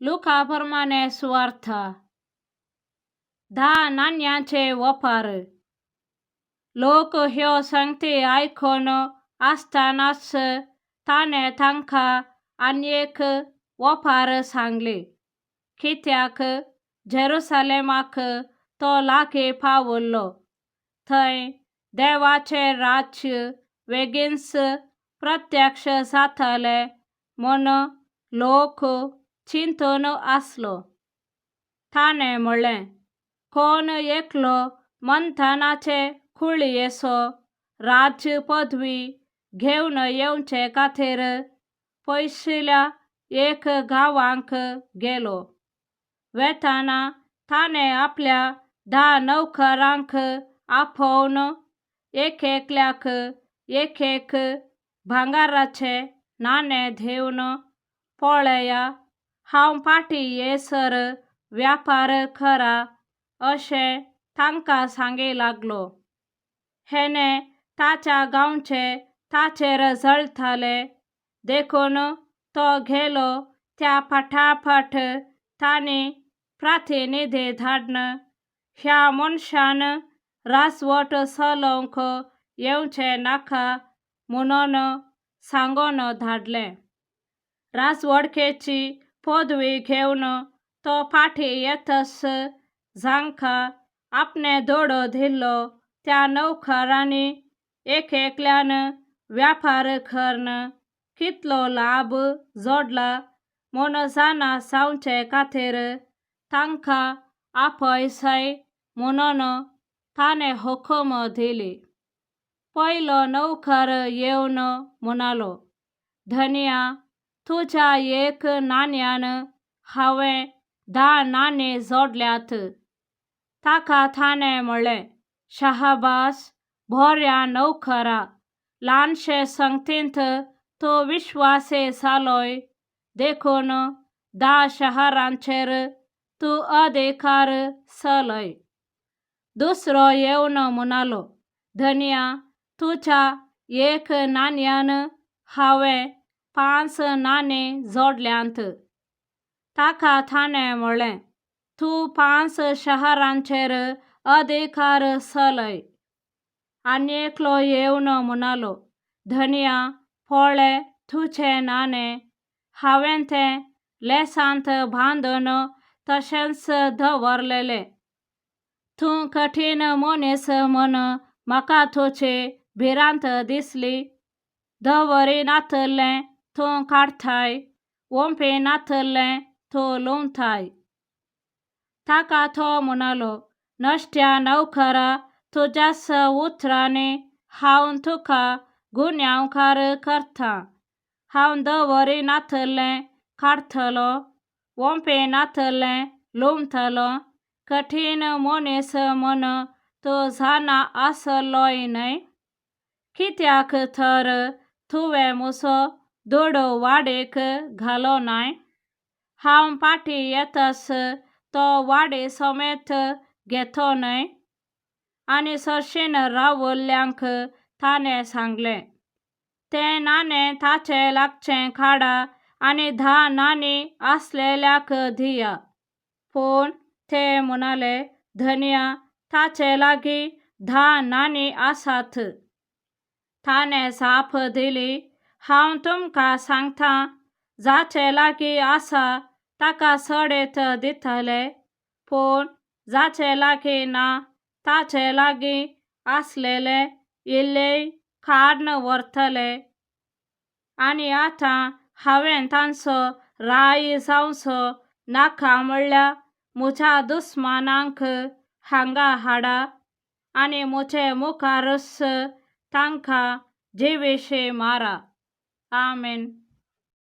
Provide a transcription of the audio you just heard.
लुकाप्रमाणे सुवार्थ 10 नाण्यांचे व्यापार. लोक ह्यो संगती ऐकून असतानाच ताणे तांका आनीक व्यापार सांगले, कित्याक जेरुसलेमाक तो लागी पावल्लो. थंय देवाचे राज्य बेगीनच प्रत्यक्ष जातले म्हूण लोक चिंतून आसलो. ताणे म्हणलें, कोण एकलो मंथनाचे कुळयेचो राज्य पदवी घेवन येवचे खातीर पयसल्या एक गांवांक गेलो. वेताना ताणे आपल्या 10 नौकरांक आपोवन एकेकल्याक एक भांगाराचे नाणे दिवन, पळया, हांव फाटीं येयसर व्यापार करा अशें तांकां सांगी लागलो. हेणे ताच्या गांवचे ताचेर जळटाले देखून तो गेलो त्या फाटाफाट तांणी प्रतिनिधी धाडून ह्या मनशान राजवट चलोवंक येवचें नाका म्हणून सांगून धाडलें. राजवडकेची पदवी घेवन तो फाटीं येतच जांकां आपणे दोडो दिल्लो त्या नौकरांनी एकेकल्यान व्यापार करून कितलो लाभ जोडला म्हूण जाणा जावचे खातीर तांकां आपयसाय म्हणून ताणें हुकूम दिली. पयलो नौकर येवन म्हणालो, धन्या, तुज्या एक नाण्यान हांवें 10 नाणी जोडल्यात. ताका ताणें म्हणलें, शाबास, बऱ्या नौकरा, ल्हानशे संगतींत तूं विश्वासी जालोय देखून 10 शहरांचेर तूं अधिकार चलय. दुसरो येवन म्हणालो, धन्या, तुज्या एक नाण्यान हांवें 5 नाणी जोडल्यांत. ताका ताणें म्हणलें, तूं 5 शहरांचेर अधिकार चलय. आनी एकलो येवन म्हणालो, धन्या, पळय तुजें नाणें, हांवें तें लेसांत बांदून तशेंच दवरलेलें. तूं कठीण मनीस म्हूण म्हाका तुजी भिरांत दिसली. दवरिनातलें तूं काडताय, ओंपिनातलें तूं लुंवताय. ताका तो म्हणालो, नश्ट्या नौकरा, तुज्याच उतरांनी हांव तुका गुन्यांवकार करतां. हांव दवरिनातलें काडतलो, ओंपिनातलें लुंवतलो. कठीण मनीस म्हूण तूं जाणा आसलोय न्हय, कित्याक तर तुवें म्हजो दोडो वाडीक घालो नाय. हांव फाटीं येतच तो वाडी समेत घेतो न्हय. आनी सरशीन रावल्ल्यांक ताणें सांगलें, तें नाणें ताचे लागचें काडा आनी 10 नाणी आसलेल्याक दिया. पूण ते म्हणाले, धन्या, ताचे लागीं 10 नाणी आसात. ताणें जाप दिली, हांव तुमकां सांगतां, जाचे लागीं आसा ताका सडीत दितले, पूण जाचे लागीं ना ताचे लागीं आसलेले इल्लेय काडून व्हरतले. आनी आतां हांवें तांचो राय जावचो नाका म्हणल्यार म्हज्या दुस्मानांक हांगा हाडा आनी म्हजे मुखारच तांकां जिवेशी मारा. आमेन.